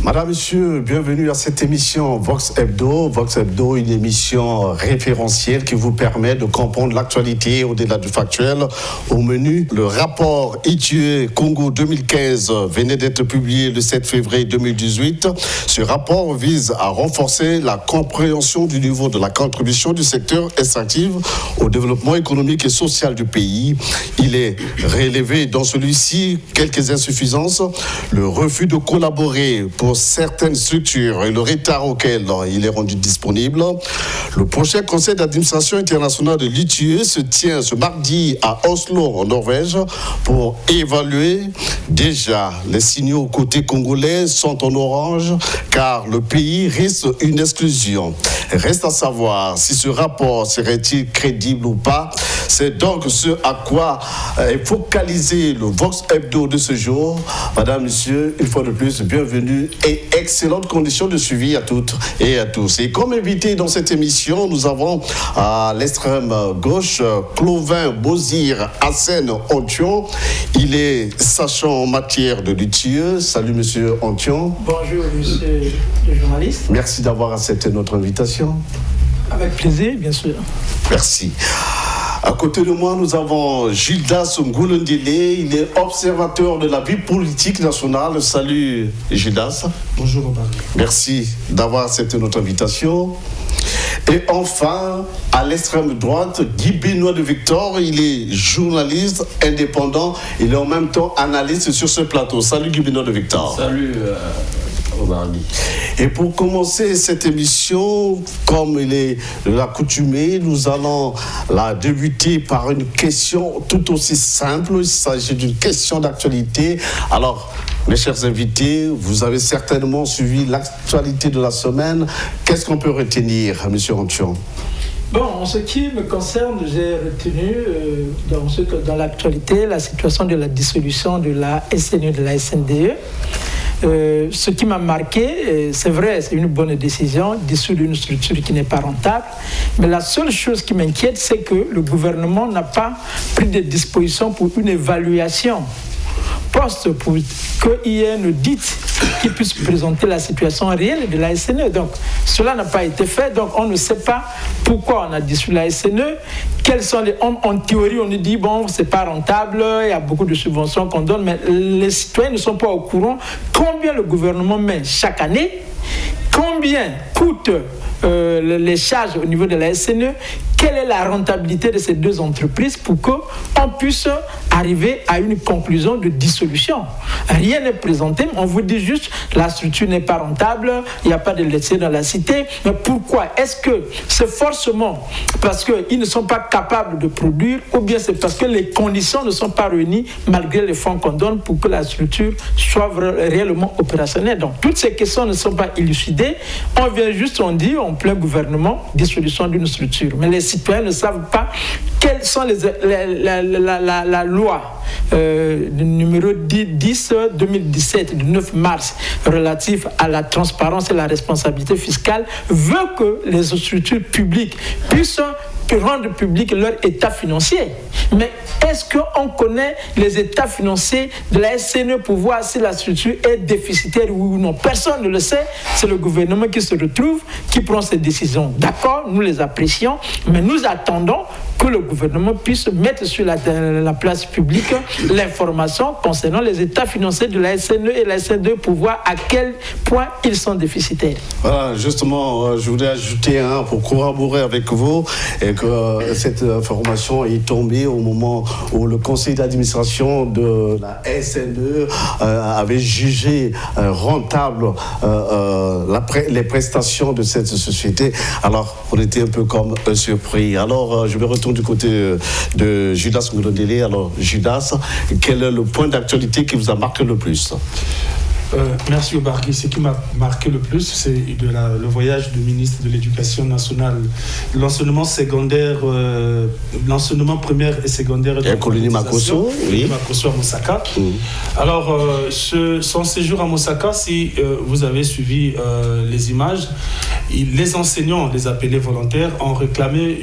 Madame, Monsieur, bienvenue à cette émission Vox Hebdo. Vox Hebdo, une émission référentielle qui vous permet de comprendre l'actualité au-delà du factuel. Au menu, le rapport ITIE Congo 2015 venait d'être publié le 7 février 2018. Ce rapport vise à renforcer la compréhension du niveau de la contribution du secteur extractif au développement économique et social du pays. Il est relevé dans celui-ci quelques insuffisances, le refus de collaborer pour certaines structures et le retard auquel il est rendu disponible. Le prochain conseil d'administration internationale de l'ITIE se tient ce mardi à Oslo, en Norvège, pour évaluer. Déjà, les signaux côté congolais sont en orange, car le pays risque une exclusion. Reste à savoir si ce rapport serait-il crédible ou pas. C'est donc ce à quoi est focalisé le Vox Hebdo de ce jour. Madame, Monsieur, une fois de plus, bienvenue et excellentes conditions de suivi à toutes et à tous. Et comme invité dans cette émission, nous avons à l'extrême gauche Clovin Bozir Hassen Ontion. Il est sachant en matière de l'ITIE. Salut Monsieur Ontion. Bonjour Monsieur le journaliste. Merci d'avoir accepté notre invitation. Avec plaisir, bien sûr. Merci. À côté de moi, nous avons Gildas Ngulundile. Il est observateur de la vie politique nationale. Salut Gildas. Bonjour Robert. Merci d'avoir accepté notre invitation. Et enfin, à l'extrême droite, Guy Benoît de Victor. Il est journaliste indépendant. Il est en même temps analyste sur ce plateau. Salut Guy Benoît de Victor. Salut Et pour commencer cette émission, comme il est l'accoutumé, nous allons la débuter par une question tout aussi simple. Il s'agit d'une question d'actualité. Alors, mes chers invités, vous avez certainement suivi l'actualité de la semaine. Qu'est-ce qu'on peut retenir, M. Ontion ? Bon, en ce qui me concerne, j'ai retenu dans l'actualité la situation de la dissolution de la SNE, de la SNDE. Ce qui m'a marqué, c'est vrai, c'est une bonne décision, dissoudre une structure qui n'est pas rentable, mais la seule chose qui m'inquiète, c'est que le gouvernement n'a pas pris de dispositions pour une évaluation poste pour qu'il y ait un audit qui puisse présenter la situation réelle de la SNE. Donc, cela n'a pas été fait. Donc, on ne sait pas pourquoi on a dissous la SNE. Quels sont les... En théorie, on nous dit, bon, c'est pas rentable, il y a beaucoup de subventions qu'on donne, mais les citoyens ne sont pas au courant combien le gouvernement met chaque année, combien coûtent les charges au niveau de la SNE, quelle est la rentabilité de ces deux entreprises pour qu'on puisse arriver à une conclusion de dissolution. Rien n'est présenté, on vous dit juste la structure n'est pas rentable, il n'y a pas de laitier dans la cité. Mais pourquoi? Est-ce que c'est forcément parce qu'ils ne sont pas capables de produire ou bien c'est parce que les conditions ne sont pas réunies malgré les fonds qu'on donne pour que la structure soit réellement opérationnelle? Donc toutes ces questions ne sont pas élucidées. On vient juste, on dit, en plein gouvernement, dissolution d'une structure. Mais les citoyens ne savent pas quelles sont la loi numéro 10-2017 du 9 mars relative à la transparence et la responsabilité fiscale veut que les structures publiques puissent rendre public leur état financier. Mais est-ce qu'on connaît les états financiers de la SNE pour voir si la structure est déficitaire ou non? Personne ne le sait. C'est le gouvernement qui se retrouve, qui prend ces décisions. D'accord, nous les apprécions, mais nous attendons que le gouvernement puisse mettre sur la place publique l'information concernant les états financiers de la SNE et la SNE pour voir à quel point ils sont déficitaires. Voilà, justement, je voulais ajouter pour corroborer avec vous et que cette information est tombée au moment où le conseil d'administration de la SNE avait jugé rentable les prestations de cette société. Alors, on était un peu comme surpris. Alors, je me retourne du côté de Judas Ngulundile. Alors, Judas, quel est le point d'actualité qui vous a marqué le plus? Merci Obargui. Ce qui m'a marqué le plus, c'est le voyage du ministre de l'Éducation nationale. L'enseignement secondaire, l'enseignement primaire et secondaire de Colony Makosso, oui. Makosso à Mosaka. Alors, son séjour à Mosaka, si vous avez suivi les images, les enseignants, les appelés volontaires, ont réclamé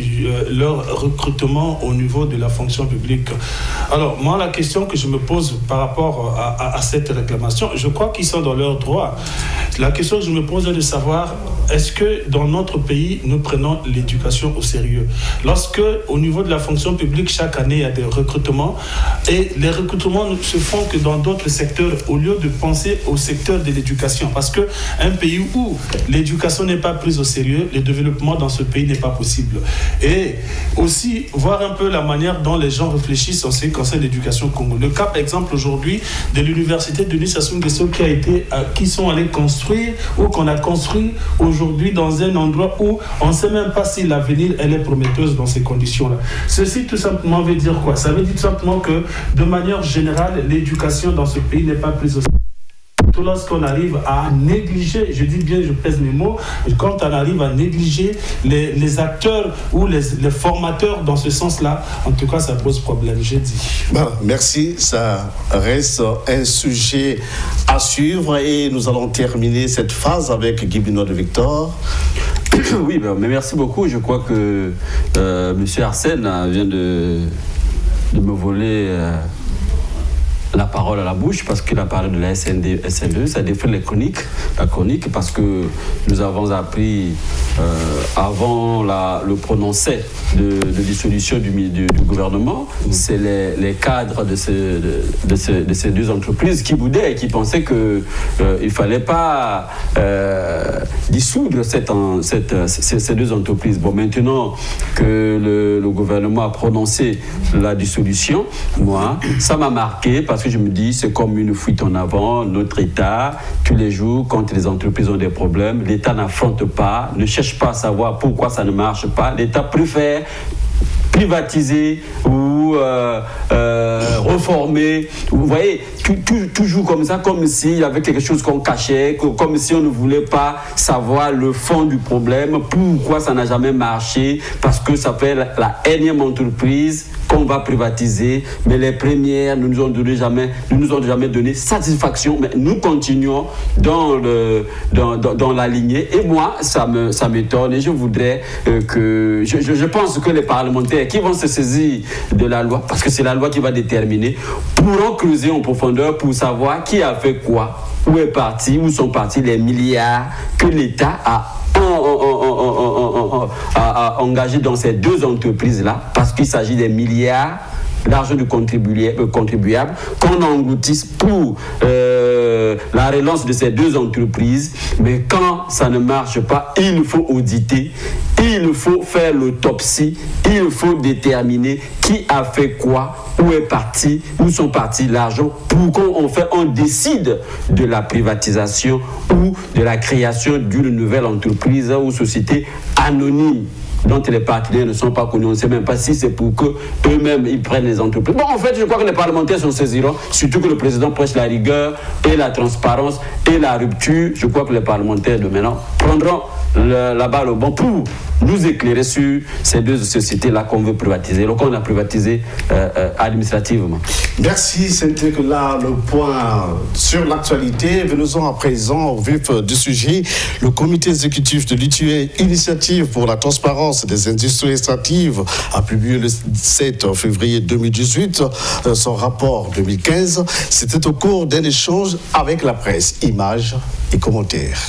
leur recrutement au niveau de la fonction publique. Alors, moi, la question que je me pose par rapport à cette réclamation, je crois qu'ils sont dans leur droit. La question que je me pose est de savoir, est-ce que dans notre pays, nous prenons l'éducation au sérieux? Lorsque, au niveau de la fonction publique, chaque année, il y a des recrutements, et les recrutements ne se font que dans d'autres secteurs, au lieu de penser au secteur de l'éducation. Parce qu'un pays où l'éducation n'est pas prise au sérieux, le développement dans ce pays n'est pas possible. Et aussi, voir un peu la manière dont les gens réfléchissent en ce qui concerne l'éducation au Congo. Le cas, par exemple, aujourd'hui, de l'université de Nice Sassou Nguesso qui sont allés construire, ou qu'on a construit aujourd'hui dans un endroit où on ne sait même pas si l'avenir elle est prometteuse dans ces conditions-là. Ceci tout simplement veut dire quoi? Ça veut dire tout simplement que de manière générale, l'éducation dans ce pays n'est pas prise au sérieux. Lorsqu'on arrive à négliger, je dis bien, je pèse mes mots, quand on arrive à négliger les acteurs ou les formateurs dans ce sens-là, en tout cas, ça pose problème, j'ai dit. Bon, merci, ça reste un sujet à suivre et nous allons terminer cette phase avec Guy Binois de Victor. Oui, mais merci beaucoup. Je crois que M. Arsène vient de me voler la parole à la bouche parce qu'il a parlé de la SNDE, ça défrait la chronique parce que nous avons appris avant le prononcé de dissolution du gouvernement, c'est les cadres de ces deux entreprises qui boudaient et qui pensaient qu'il ne fallait pas dissoudre ces deux entreprises. Bon, maintenant que le gouvernement a prononcé la dissolution, moi, ça m'a marqué parce que je me dis, c'est comme une fuite en avant. Notre État, tous les jours, quand les entreprises ont des problèmes, l'État n'affronte pas, ne cherche pas à savoir pourquoi ça ne marche pas. L'État préfère privatiser ou reformer. Vous voyez, toujours comme ça, comme s'il y avait quelque chose qu'on cachait, comme si on ne voulait pas savoir le fond du problème, pourquoi ça n'a jamais marché, parce que ça fait la énième entreprise qu'on va privatiser, mais les premières ne nous ont jamais donné satisfaction, mais nous continuons dans la lignée. Et moi, ça m'étonne, et je voudrais je pense que les parlementaires qui vont se saisir de la loi, parce que c'est la loi qui va déterminer, pourront creuser en profondeur pour savoir qui a fait quoi, où sont partis les milliards que l'État a engagé dans ces deux entreprises-là, parce qu'il s'agit des milliards l'argent du contribuable qu'on engloutisse pour la relance de ces deux entreprises. Mais quand ça ne marche pas, il faut auditer, il faut faire l'autopsie, il faut déterminer qui a fait quoi, où sont partis l'argent, pour qu'on décide de la privatisation ou de la création d'une nouvelle entreprise ou société anonyme dont les partenaires ne sont pas connus. On ne sait même pas si c'est pour qu'eux-mêmes ils prennent les entreprises. Bon, en fait, je crois que les parlementaires s'en saisiront, surtout que le président prêche la rigueur et la transparence et la rupture. Je crois que les parlementaires de maintenant prendront la balle au bon pour nous éclairer sur ces deux sociétés-là qu'on veut privatiser, donc on a privatisé administrativement. Merci, c'était là le point sur l'actualité. Venons-en à présent au vif du sujet. Le comité exécutif de l'initiative pour la transparence des industries extractives a publié le 7 février 2018 son rapport 2015. C'était au cours d'un échange avec la presse. Images et commentaires.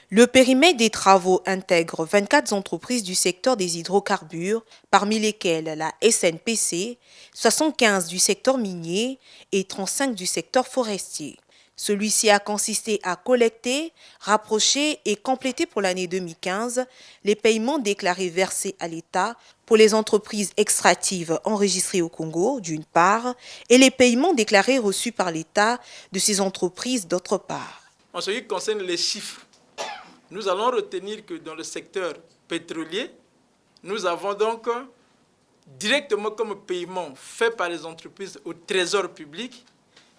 Le périmètre des travaux intègre 24 entreprises du secteur des hydrocarbures, parmi lesquelles la SNPC, 75 du secteur minier et 35 du secteur forestier. Celui-ci a consisté à collecter, rapprocher et compléter pour l'année 2015 les paiements déclarés versés à l'État pour les entreprises extractives enregistrées au Congo, d'une part, et les paiements déclarés reçus par l'État de ces entreprises, d'autre part. En ce qui concerne les chiffres, nous allons retenir que dans le secteur pétrolier, nous avons donc directement comme paiement fait par les entreprises au trésor public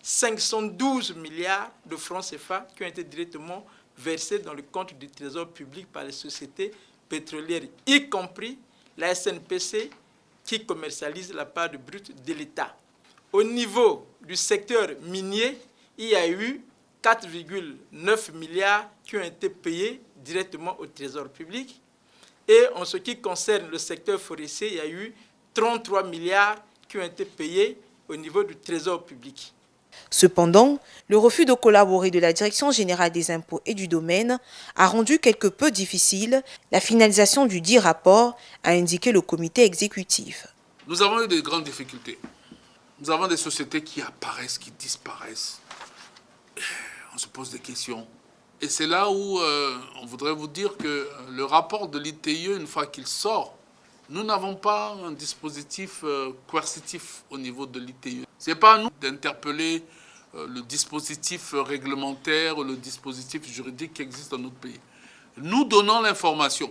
512 milliards de francs CFA qui ont été directement versés dans le compte du trésor public par les sociétés pétrolières, y compris la SNPC qui commercialise la part de brut de l'État. Au niveau du secteur minier, il y a eu 4,9 milliards qui ont été payés directement au trésor public. Et en ce qui concerne le secteur forestier, il y a eu 33 milliards qui ont été payés au niveau du trésor public. Cependant, le refus de collaborer de la Direction générale des impôts et du domaine a rendu quelque peu difficile la finalisation du dit rapport, a indiqué le comité exécutif. Nous avons eu de grandes difficultés. Nous avons des sociétés qui apparaissent, qui disparaissent. On se pose des questions. Et c'est là où on voudrait vous dire que le rapport de l'ITIE, une fois qu'il sort, nous n'avons pas un dispositif coercitif au niveau de l'ITIE. Ce n'est pas à nous d'interpeller le dispositif réglementaire ou le dispositif juridique qui existe dans notre pays. Nous donnons l'information.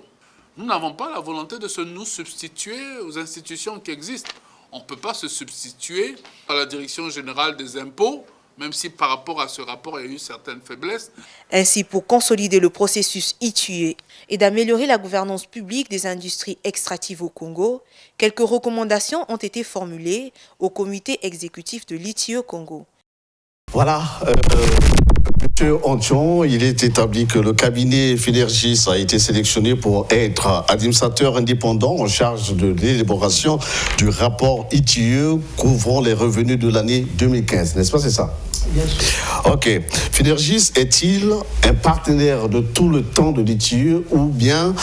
Nous n'avons pas la volonté de nous substituer aux institutions qui existent. On ne peut pas se substituer à la Direction générale des impôts, même si par rapport à ce rapport, il y a eu certaines faiblesses. Ainsi, pour consolider le processus ITIE et d'améliorer la gouvernance publique des industries extractives au Congo, quelques recommandations ont été formulées au comité exécutif de l'ITIE Congo. Voilà, Monsieur Antion, il est établi que le cabinet Finergis a été sélectionné pour être administrateur indépendant en charge de l'élaboration du rapport ITIE couvrant les revenus de l'année 2015, n'est-ce pas, c'est ça? Bien sûr. Ok. Finergis est-il un partenaire de tout le temps de l'ITIE ou bien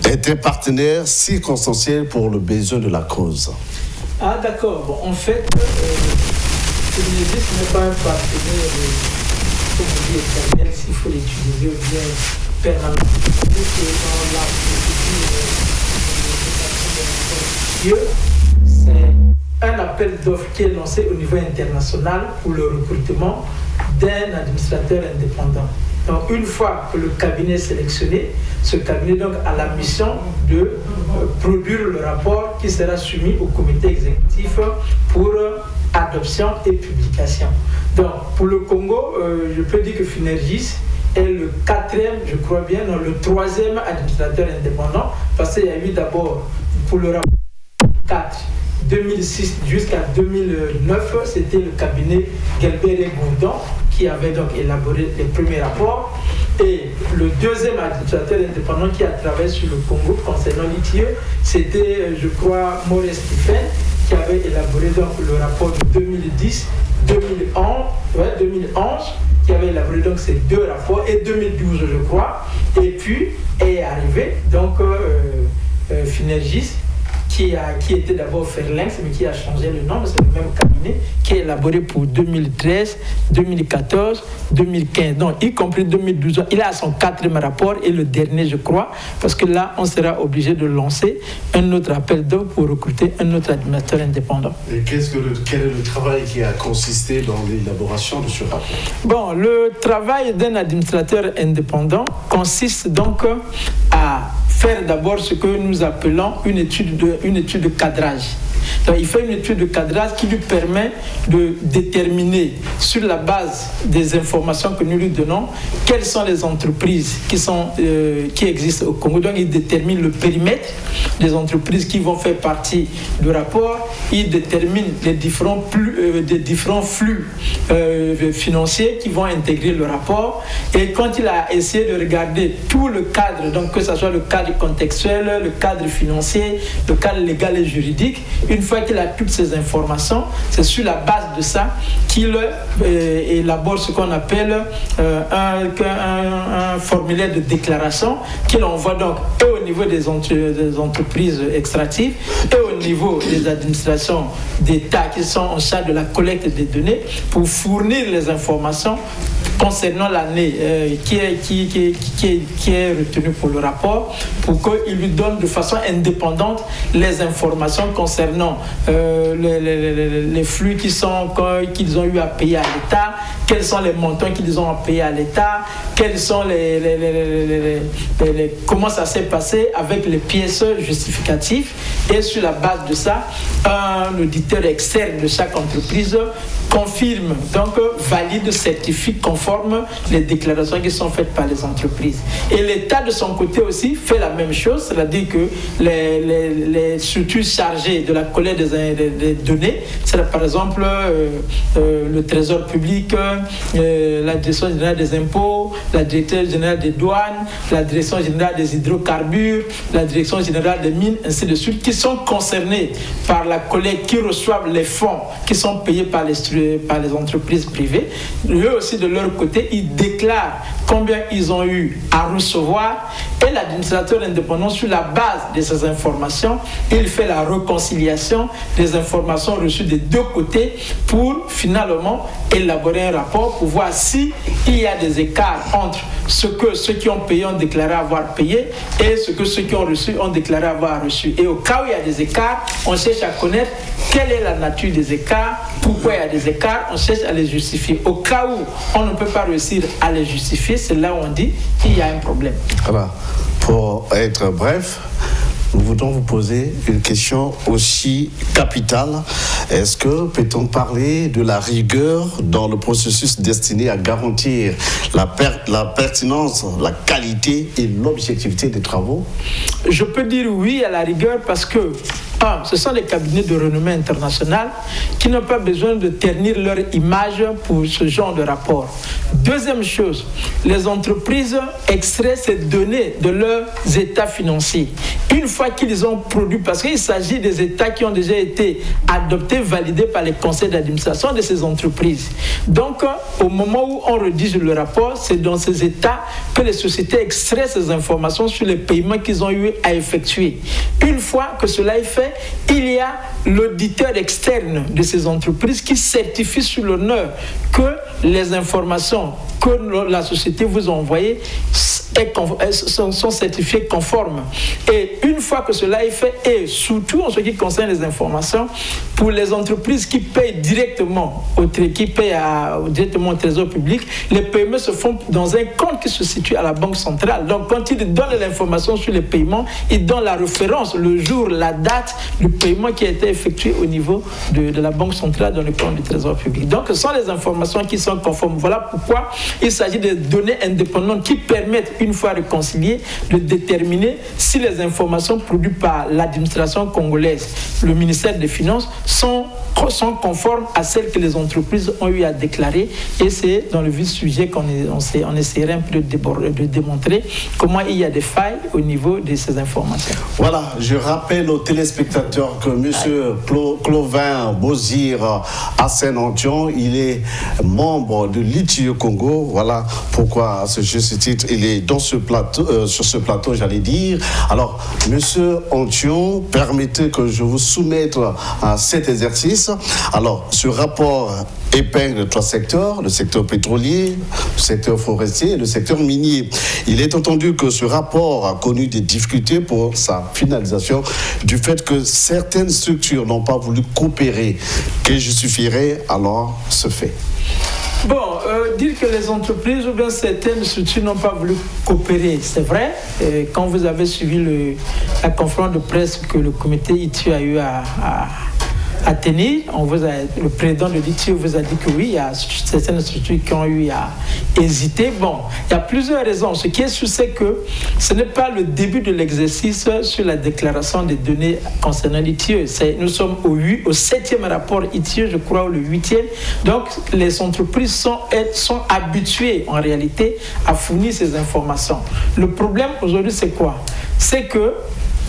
est un partenaire circonstanciel pour le besoin de la cause? Ah d'accord, bon, en fait, Finergis n'est pas un partenaire, comme on dit, éternel, s'il faut l'utiliser ou bien permanent. C'est un appel d'offres qui est lancé au niveau international pour le recrutement d'un administrateur indépendant. Donc, une fois que le cabinet est sélectionné, ce cabinet donc a la mission de produire le rapport qui sera soumis au comité exécutif pour adoption et publication. Donc, pour le Congo, je peux dire que Finergis est le 4e, je crois bien, non, le 3e administrateur indépendant, parce qu'il y a eu d'abord, pour le rapport 4, 2006 jusqu'à 2009, c'était le cabinet Gelbert et Gourdon qui avait donc élaboré les premiers rapports. Et le 2e administrateur indépendant qui a travaillé sur le Congo concernant l'ITIE, c'était, je crois, Maurice Stephen, qui avait élaboré donc le rapport de 2011, qui avait élaboré donc ces deux rapports, et 2012, je crois. Et puis est arrivé donc Finergis, qui était d'abord Fairlinks, mais qui a changé le nom, c'est le même cabinet, qui est élaboré pour 2013, 2014, 2015, donc y compris 2012. Il a son 4e rapport et le dernier, je crois, parce que là, on sera obligé de lancer un autre appel d'offres pour recruter un autre administrateur indépendant. Et quel est le travail qui a consisté dans l'élaboration de ce rapport? Bon, le travail d'un administrateur indépendant consiste donc à faire d'abord ce que nous appelons une étude de cadrage. Donc, il fait une étude de cadrage qui lui permet de déterminer, sur la base des informations que nous lui donnons, quelles sont les entreprises qui existent au Congo. Donc, il détermine le périmètre des entreprises qui vont faire partie du rapport. Il détermine les différents flux financiers qui vont intégrer le rapport. Et quand il a essayé de regarder tout le cadre, donc que ce soit le cadre contextuel, le cadre financier, le cadre légal et juridique, une fois qu'il a toutes ces informations, c'est sur la base de ça qu'il élabore ce qu'on appelle un formulaire de déclaration qu'il envoie donc et au niveau des entreprises extractives et au niveau des administrations d'État qui sont en charge de la collecte des données pour fournir les informations concernant l'année qui est retenue pour le rapport, pour qu'il lui donne de façon indépendante les informations concernant les flux qu'ils ont eu à payer à l'État, quels sont les montants qu'ils ont à payer à l'État, quels sont comment ça s'est passé avec les pièces justificatives. Et sur la base de ça, un auditeur externe de chaque entreprise confirme, donc valide, certifie conforme conforme les déclarations qui sont faites par les entreprises. Et l'État, de son côté aussi, fait la même chose, c'est-à-dire que les structures chargées de la collecte des données, c'est par exemple le Trésor public, la Direction générale des impôts, la Direction générale des douanes, la Direction générale des hydrocarbures, la Direction générale des mines, ainsi de suite, qui sont concernés par la collecte, qui reçoivent les fonds qui sont payés par les entreprises privées. Eux aussi, de leur côté, ils déclarent combien ils ont eu à recevoir, et l'administrateur indépendant, sur la base de ces informations, il fait la réconciliation des informations reçues des deux côtés pour finalement élaborer un rapport pour voir s'il y a des écarts entre ce que ceux qui ont payé ont déclaré avoir payé et ce que ceux qui ont reçu ont déclaré avoir reçu. Et au cas où il y a des écarts, on cherche à connaître quelle est la nature des écarts, pourquoi il y a des écarts, on cherche à les justifier. Au cas où on ne peut pas réussir à les justifier, c'est là où on dit qu'il y a un problème. Voilà. Pour être bref, nous voudrons vous poser une question aussi capitale. Est-ce que peut-on parler de la rigueur dans le processus destiné à garantir la pertinence, la qualité et l'objectivité des travaux? Je peux dire oui à la rigueur parce que ce sont les cabinets de renommée internationale qui n'ont pas besoin de ternir leur image pour ce genre de rapport. Deuxième chose, les entreprises extraient ces données de leurs états financiers. Une fois qu'ils ont produit, parce qu'il s'agit des états qui ont déjà été adoptés, validés par les conseils d'administration de ces entreprises. Donc, au moment où on rédige le rapport, c'est dans ces états que les sociétés extraient ces informations sur les paiements qu'ils ont eu à effectuer. Une fois que cela est fait, il y a l'auditeur externe de ces entreprises qui certifie sur l'honneur que les informations que la société vous a envoyées sont certifiées conformes. Et une fois que cela est fait, et surtout en ce qui concerne les informations, pour les entreprises qui payent directement directement au Trésor public, les paiements se font dans un compte qui se situe à la Banque centrale. Donc quand ils donnent l'information sur les paiements, ils donnent la référence, le jour, la date du paiement qui a été effectué au niveau de la Banque centrale dans le compte du Trésor public. Donc ce sont les informations qui sont conformes. Voilà pourquoi il s'agit de données indépendantes qui permettent, une fois réconciliées, de déterminer si les informations produites par l'administration congolaise, le ministère des Finances, sont conformes à celles que les entreprises ont eu à déclarer. Et c'est dans le vif sujet qu'on essaierait un peu de démontrer comment il y a des failles au niveau de ces informations. Voilà, je rappelle aux téléspectateurs que M. Clovin Bozir Hassen-Ontion, il est membre de l'ITIE Congo. Voilà pourquoi, à ce juste titre, il est dans ce plateau, sur ce plateau, j'allais dire. Alors, M. Ontion, permettez que je vous soumette à cet exercice. Alors, ce rapport épingle 3 secteurs, le secteur pétrolier, le secteur forestier et le secteur minier. Il est entendu que ce rapport a connu des difficultés pour sa finalisation du fait que certaines structures n'ont pas voulu coopérer. Que justifierait alors ce fait? Bon, dire que les entreprises ou bien certaines structures n'ont pas voulu coopérer, c'est vrai. Quand vous avez suivi la conférence de presse que le comité ITIE a eu à tenir, le président de l'ITIE vous a dit que oui, il y a certaines structures qui ont eu à hésiter. Bon, il y a plusieurs raisons. Ce qui est sûr, c'est que ce n'est pas le début de l'exercice sur la déclaration des données concernant l'ITIE. Nous sommes au 7e rapport ITIE, je crois, ou le 8e. Donc, les entreprises sont habituées, en réalité, à fournir ces informations. Le problème aujourd'hui, c'est quoi? C'est que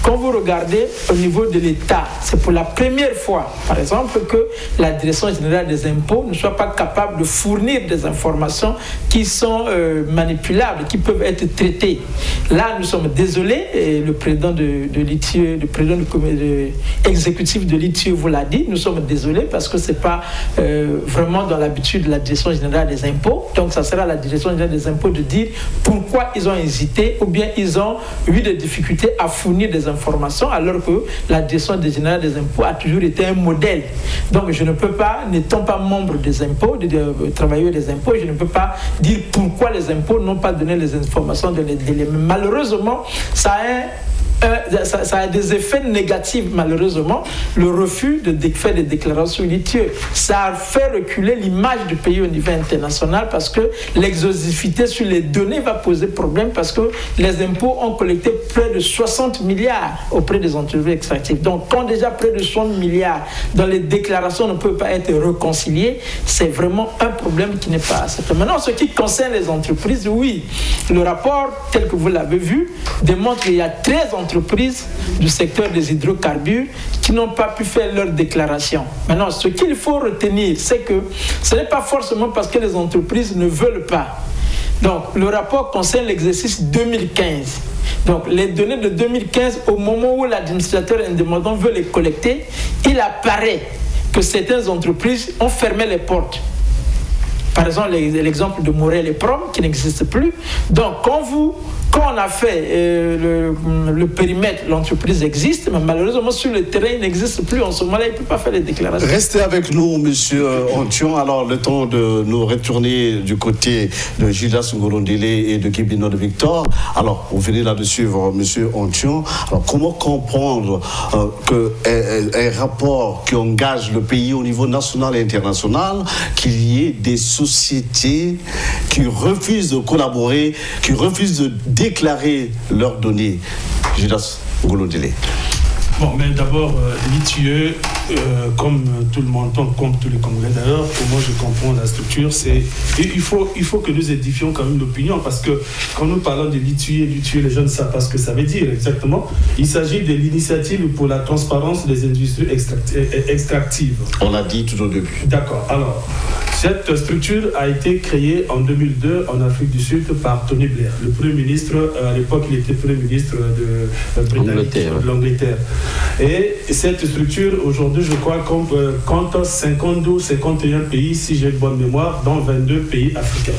quand vous regardez au niveau de l'État, c'est pour la première fois, par exemple, que la Direction générale des impôts ne soit pas capable de fournir des informations qui sont manipulables, qui peuvent être traitées. Là, nous sommes désolés, et le président de l'ITIE, le président du comité exécutif de l'ITIE vous l'a dit, nous sommes désolés parce que ce n'est pas vraiment dans l'habitude de la Direction générale des impôts. Donc, ça sera à la Direction générale des impôts de dire pourquoi ils ont hésité ou bien ils ont eu des difficultés à fournir des informations alors que la Direction générale des impôts a toujours été un modèle. Donc je ne peux pas, n'étant pas membre des impôts, travailleur des impôts, je ne peux pas dire pourquoi les impôts n'ont pas donné les informations dans les délais. Mais malheureusement, ça a ça a des effets négatifs, malheureusement. Le refus de faire des déclarations litigieuses, ça a fait reculer l'image du pays au niveau international parce que l'exhaustivité sur les données va poser problème parce que les impôts ont collecté près de 60 milliards auprès des entreprises extractives. Donc, quand déjà près de 60 milliards dans les déclarations ne peuvent pas être réconciliées, c'est vraiment un problème qui n'est pas acceptable. Maintenant, ce qui concerne les entreprises, oui, le rapport, tel que vous l'avez vu, démontre qu'il y a 13 entreprises du secteur des hydrocarbures qui n'ont pas pu faire leur déclaration. Maintenant, ce qu'il faut retenir, c'est que ce n'est pas forcément parce que les entreprises ne veulent pas. Donc, le rapport concerne l'exercice 2015. Donc, les données de 2015, au moment où l'administrateur indépendant veut les collecter, il apparaît que certaines entreprises ont fermé les portes. Par exemple, l'exemple de Morel et Prom, qui n'existe plus. Donc, quand on a fait le périmètre, l'entreprise existe, mais malheureusement, sur le terrain, il n'existe plus. En ce moment-là, il ne peut pas faire les déclarations. Restez avec nous, monsieur Ontion. Alors, le temps de nous retourner du côté de Judas Ngolondele et de Guibino de Victor. Alors, vous venez là de suivre monsieur Ontion. Alors, comment comprendre qu'un rapport qui engage le pays au niveau national et international, qu'il y ait des sociétés qui refusent de collaborer, qui refusent de déclarer leurs données? Judas Ngolondele. Bon, mais d'abord, litigieux, comme tout le monde entend, comme tous les Congolais d'ailleurs, comment je comprends la structure, c'est... Il faut que nous édifions quand même l'opinion, parce que quand nous parlons de litigieux, les gens ne savent pas ce que ça veut dire exactement. Il s'agit de l'initiative pour la transparence des industries extractives. On l'a dit tout au début. D'accord. Alors, cette structure a été créée en 2002 en Afrique du Sud par Tony Blair, le Premier ministre, à l'époque il était Premier ministre de l'Angleterre. Et cette structure, aujourd'hui, je crois, compte 52, 51 pays, si j'ai une bonne mémoire, dans 22 pays africains.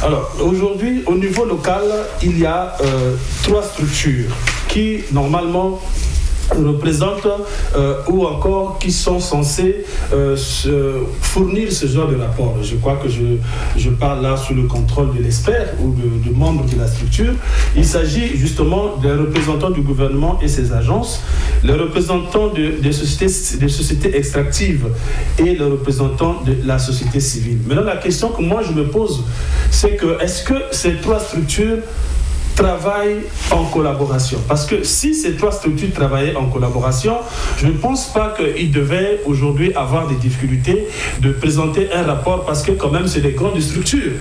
Alors, aujourd'hui, au niveau local, il y a 3 structures qui, normalement, représentent ou encore qui sont censés fournir ce genre de rapport. Je crois que je parle là sous le contrôle de l'expert ou de membres de la structure. Il s'agit justement des représentants du gouvernement et ses agences, les représentants des sociétés extractives et les représentants de la société civile. Maintenant, la question que moi je me pose, c'est que est-ce que ces 3 structures travaillent en collaboration? Parce que si ces 3 structures travaillaient en collaboration, je ne pense pas qu'ils devaient aujourd'hui avoir des difficultés de présenter un rapport, parce que quand même c'est des grandes structures.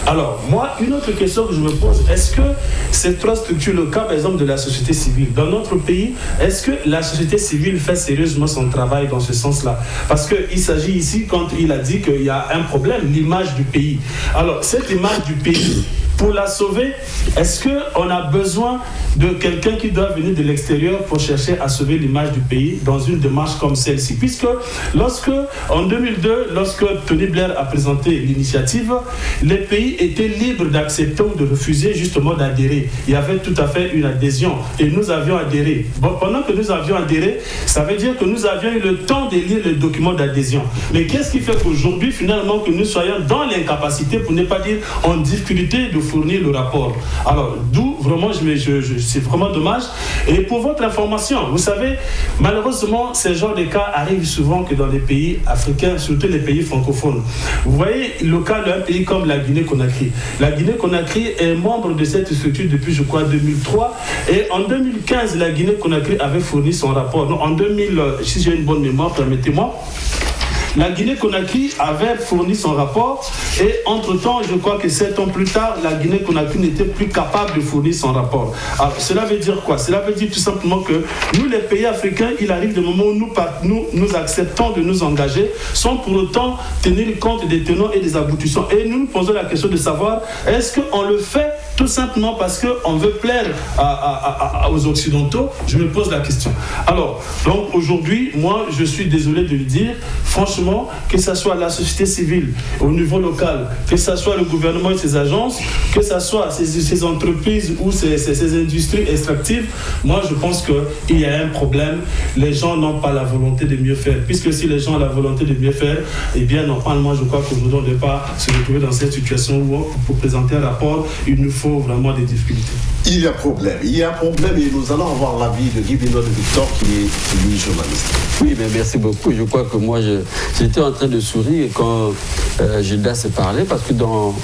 Alors moi, une autre question que je me pose, est-ce que ces 3 structures, le cas par exemple de la société civile, dans notre pays, est-ce que la société civile fait sérieusement son travail dans ce sens-là? Parce qu'il s'agit ici, quand il a dit qu'il y a un problème, l'image du pays. Alors cette image du pays, pour la sauver, est-ce qu'on a besoin de quelqu'un qui doit venir de l'extérieur pour chercher à sauver l'image du pays dans une démarche comme celle-ci? Puisque en 2002, lorsque Tony Blair a présenté l'initiative, les pays étaient libres d'accepter ou de refuser justement d'adhérer. Il y avait tout à fait une adhésion et nous avions adhéré. Bon, pendant que nous avions adhéré, ça veut dire que nous avions eu le temps de lire le document d'adhésion. Mais qu'est-ce qui fait qu'aujourd'hui, finalement, que nous soyons dans l'incapacité, pour ne pas dire en difficulté, de fournir le rapport? Alors, d'où vraiment, c'est vraiment dommage. Et pour votre information, vous savez, malheureusement, ce genre de cas arrivent souvent que dans les pays africains, surtout les pays francophones. Vous voyez le cas d'un pays comme la Guinée-Conakry. La Guinée-Conakry est membre de cette structure depuis, je crois, 2003. Et en 2015, la Guinée-Conakry avait fourni son rapport. Donc, en 2000, si j'ai une bonne mémoire, permettez-moi, la Guinée-Conakry avait fourni son rapport et entre-temps, je crois que 7 ans plus tard, la Guinée-Conakry n'était plus capable de fournir son rapport. Alors, cela veut dire quoi? Cela veut dire tout simplement que nous, les pays africains, il arrive des moments où nous acceptons de nous engager sans pour autant tenir compte des tenants et des aboutissants. Et nous nous posons la question de savoir, est-ce qu'on le fait tout simplement parce qu'on veut plaire aux Occidentaux? Je me pose la question. Alors, donc aujourd'hui, moi, je suis désolé de le dire, franchement, que ce soit la société civile au niveau local, que ce soit le gouvernement et ses agences, que ce soit ces entreprises ou ces industries extractives, moi je pense qu'il y a un problème. Les gens n'ont pas la volonté de mieux faire. Puisque si les gens ont la volonté de mieux faire, eh bien normalement je crois qu'aujourd'hui on ne doit pas se retrouver dans cette situation où pour présenter un rapport, il nous faut avons vraiment des difficultés. Il y a problème et nous allons avoir l'avis de Guy Benoît de Victor qui est lui journaliste. Oui, mais merci beaucoup. Je crois que moi, j'étais en train de sourire quand Gilda s'est parlé, parce que dans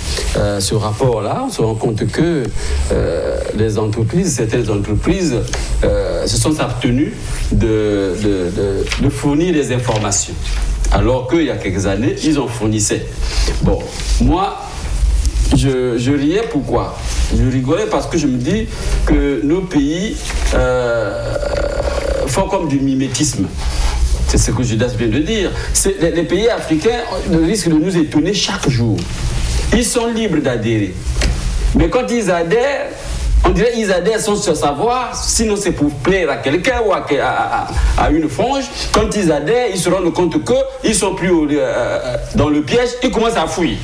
ce rapport-là, on se rend compte que les entreprises, certaines entreprises, se sont abtenues de fournir des informations. Alors qu'il y a quelques années, ils en fournissaient. Bon, moi, je riais, pourquoi ? Je rigolais parce que je me dis que nos pays font comme du mimétisme. C'est ce que Judas vient de dire. Les pays africains risquent de nous étonner chaque jour. Ils sont libres d'adhérer. Mais quand ils adhèrent, on dirait qu'ils adhèrent sans se savoir, sinon c'est pour plaire à quelqu'un ou à une frange. Quand ils adhèrent, ils se rendent compte qu'ils ne sont plus dans le piège, ils commencent à fouiller.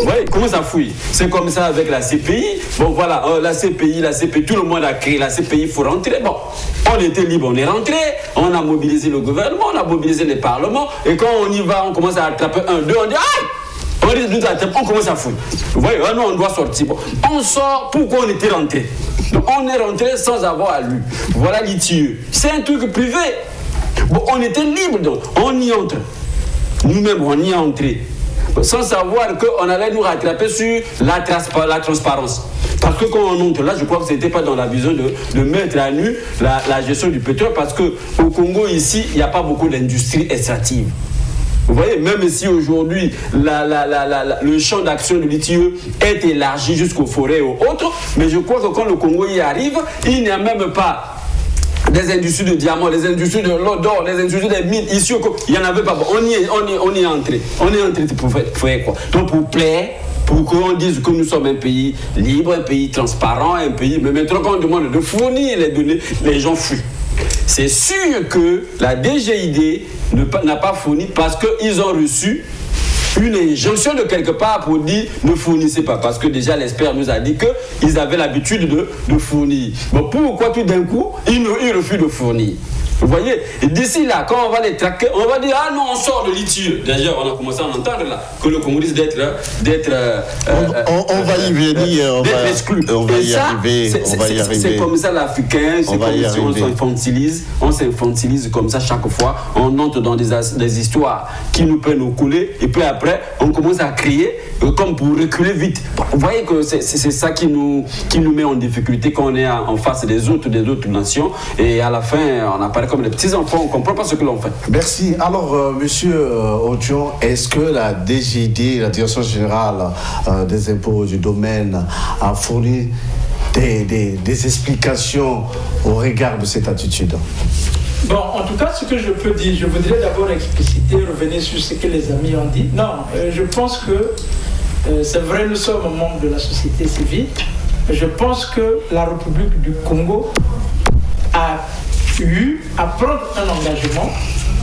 Oui, comment ça fouille? C'est comme ça avec la CPI. Bon, voilà, la CPI, tout le monde a créé la CPI, il faut rentrer. Bon, on était libre, on est rentré, on a mobilisé le gouvernement, on a mobilisé les parlements, et quand on y va, on commence à attraper un, deux, on dit aïe! On commence à fouiller. Vous voyez, non, on doit sortir. Bon, on sort, pourquoi on était rentré? Donc, on est rentré sans avoir lu. Voilà l'ITIE. C'est un truc privé. Bon, on était libre, donc on y entre. Nous-mêmes, on y est entré. Sans savoir qu'on allait nous rattraper sur la transparence. Parce que quand on entre là, je crois que ce n'était pas dans la vision de mettre à nu la gestion du pétrole, parce qu'au Congo, ici, il n'y a pas beaucoup d'industrie extractive. Vous voyez, même si aujourd'hui, le champ d'action de l'ITIE est élargi jusqu'aux forêts et aux autres, mais je crois que quand le Congo y arrive, il n'y a même pas des industries de diamants, les industries de l'or d'or, les industries des mines, ici, il n'y en avait pas. On y est entré. On est entré pour faire quoi? Donc pour plaire, pour qu'on dise que nous sommes un pays libre, un pays transparent, un pays... Mais maintenant, quand on demande de fournir les données, les gens fuient. C'est sûr que la DGID n'a pas fourni parce qu'ils ont reçu une injonction de quelque part pour dire ne fournissez pas, parce que déjà l'expert nous a dit qu'ils avaient l'habitude de fournir. Bon, pourquoi tout d'un coup ils refusent de fournir? Vous voyez, et d'ici là, quand on va les traquer, on va dire ah non, on sort de l'ITIE. D'ailleurs, on a commencé à entendre là que le Congo risque d'être on va y venir, d'être exclu. On va y arriver. C'est comme ça l'Africain, c'est comme si on s'infantilise comme ça chaque fois. On entre dans des histoires qui nous prennent au couler, et puis après, on commence à crier comme pour reculer vite. Vous voyez que c'est ça qui nous met en difficulté quand on est en face des autres nations, et à la fin, on apparaît comme des petits-enfants, on ne comprend pas ce que l'on fait. Merci. Alors, monsieur Odion, est-ce que la DGID, la Direction Générale des Impôts du Domaine, a fourni des explications au regard de cette attitude? Bon, en tout cas, ce que je peux dire, je voudrais d'abord expliciter, revenir sur ce que les amis ont dit. Non, je pense que c'est vrai, nous sommes membres de la société civile. Je pense que la République du Congo a eu à prendre un engagement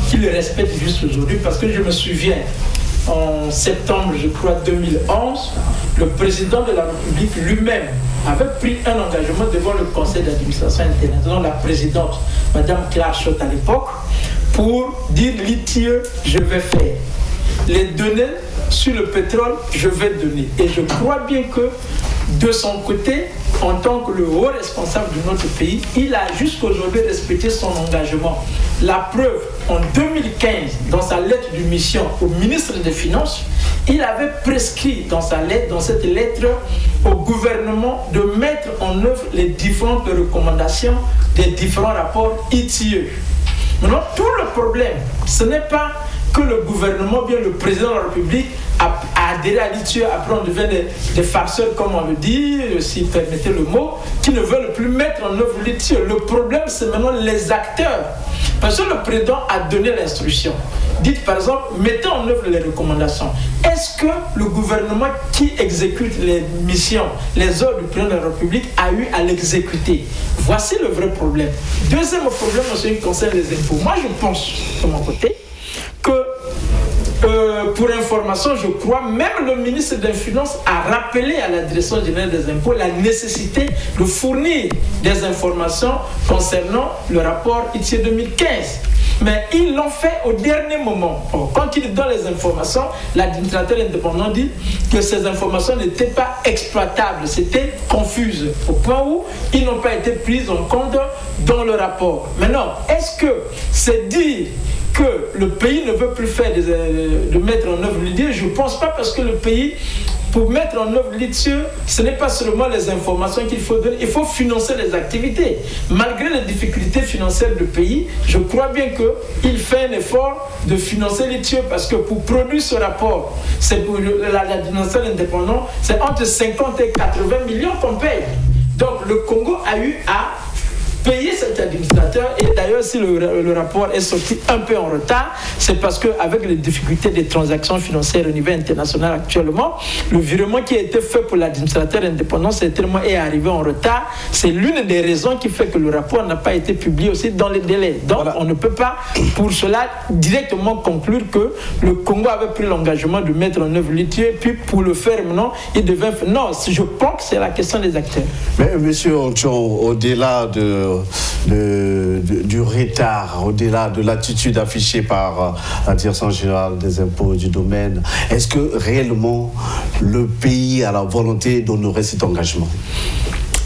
qu'il respecte juste aujourd'hui, parce que je me souviens, en septembre, je crois, 2011, le président de la République lui-même avait pris un engagement devant le conseil d'administration international, la présidente, Madame Claire Schott à l'époque, pour dire l'ITIE, je vais faire. Les données sur le pétrole, je vais donner. Et je crois bien que, de son côté, en tant que le haut responsable de notre pays, il a jusqu'aujourd'hui respecté son engagement. La preuve, en 2015, dans sa lettre de mission au ministre des Finances, il avait prescrit dans cette lettre au gouvernement de mettre en œuvre les différentes recommandations des différents rapports ITIE. Maintenant, tout le problème, ce n'est pas que le gouvernement, bien le président de la République, a adhéré à l'ITIE, après on devient des farceurs, comme on le dit, si vous permettez le mot, qui ne veulent plus mettre en œuvre l'ITIE. Le problème, c'est maintenant les acteurs. Parce que le président a donné l'instruction. Dites par exemple, mettez en œuvre les recommandations. Est-ce que le gouvernement qui exécute les missions, les ordres du président de la République a eu à l'exécuter? Voici le vrai problème. Deuxième problème en ce qui concerne les impôts. Moi, je pense, de mon côté, que pour information, je crois, même le ministre des Finances a rappelé à la Direction générale des impôts la nécessité de fournir des informations concernant le rapport ITIE 2015. mais ils l'ont fait au dernier moment. Quand il donne les informations, l'administrateur indépendant dit que ces informations n'étaient pas exploitables, c'était confuse, au point où ils n'ont pas été pris en compte dans le rapport. Maintenant, est-ce que c'est dire que le pays ne veut plus faire de mettre en œuvre l'idée? Je ne pense pas, parce que le pays, pour mettre en œuvre l'idée, ce n'est pas seulement les informations qu'il faut donner, il faut financer les activités. Malgré les difficultés financières du pays, je crois bien qu'il fait un effort de financer l'idée, parce que pour produire ce rapport, c'est pour l'administration indépendante, c'est entre 50 et 80 millions qu'on paye. Donc le Congo a eu à payer cet administrateur, et d'ailleurs si le rapport est sorti un peu en retard, c'est parce qu'avec les difficultés des transactions financières au niveau international actuellement, le virement qui a été fait pour l'administrateur indépendant est arrivé en retard. C'est l'une des raisons qui fait que le rapport n'a pas été publié aussi dans les délais. Donc on ne peut pas pour cela directement conclure que le Congo avait pris l'engagement de mettre en œuvre l'ITIE, et puis pour le faire maintenant, il devait faire. Non, je pense que c'est la question des acteurs. Mais monsieur Onchon, au-delà du retard, au-delà de l'attitude affichée par la Direction générale des impôts du domaine, est-ce que réellement le pays a la volonté d'honorer cet engagement?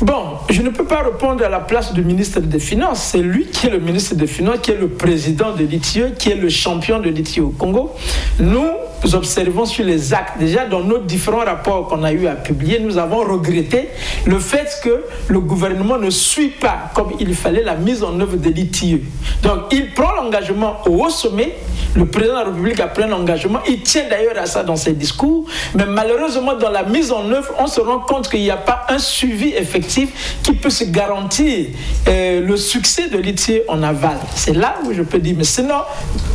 Bon, je ne peux pas répondre à la place du ministre des Finances. C'est lui qui est le ministre des Finances, qui est le président de l'ITIE, qui est le champion de l'ITIE au Congo. Nous observons sur les actes. Déjà, dans nos différents rapports qu'on a eu à publier, nous avons regretté le fait que le gouvernement ne suit pas, comme il fallait, la mise en œuvre de l'ITIE. Donc, il prend l'engagement au haut sommet. Le président de la République a pris un engagement. Il tient d'ailleurs à ça dans ses discours. Mais malheureusement, dans la mise en œuvre, on se rend compte qu'il n'y a pas un suivi effectif qui peut se garantir le succès de l'ITIE en aval. C'est là où je peux dire. Mais sinon,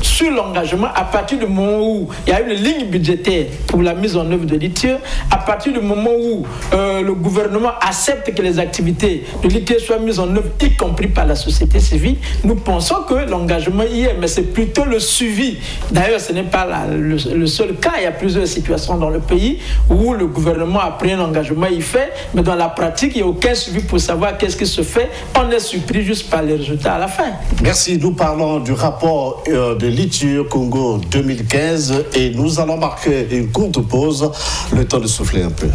sur l'engagement, à partir du moment où il y a une ligne budgétaire pour la mise en œuvre de l'ITIE, à partir du moment où le gouvernement accepte que les activités de l'ITIE soient mises en œuvre, y compris par la société civile, nous pensons que l'engagement y est, mais c'est plutôt le suivi. D'ailleurs, ce n'est pas le seul cas. Il y a plusieurs situations dans le pays où le gouvernement a pris un engagement, il fait, mais dans la pratique, il n'y a aucun suivi pour savoir qu'est-ce qui se fait. On est surpris juste par les résultats à la fin. Merci. Nous parlons du rapport de l'ITIE Congo 2015 et nous allons marquer une courte pause, le temps de souffler un peu.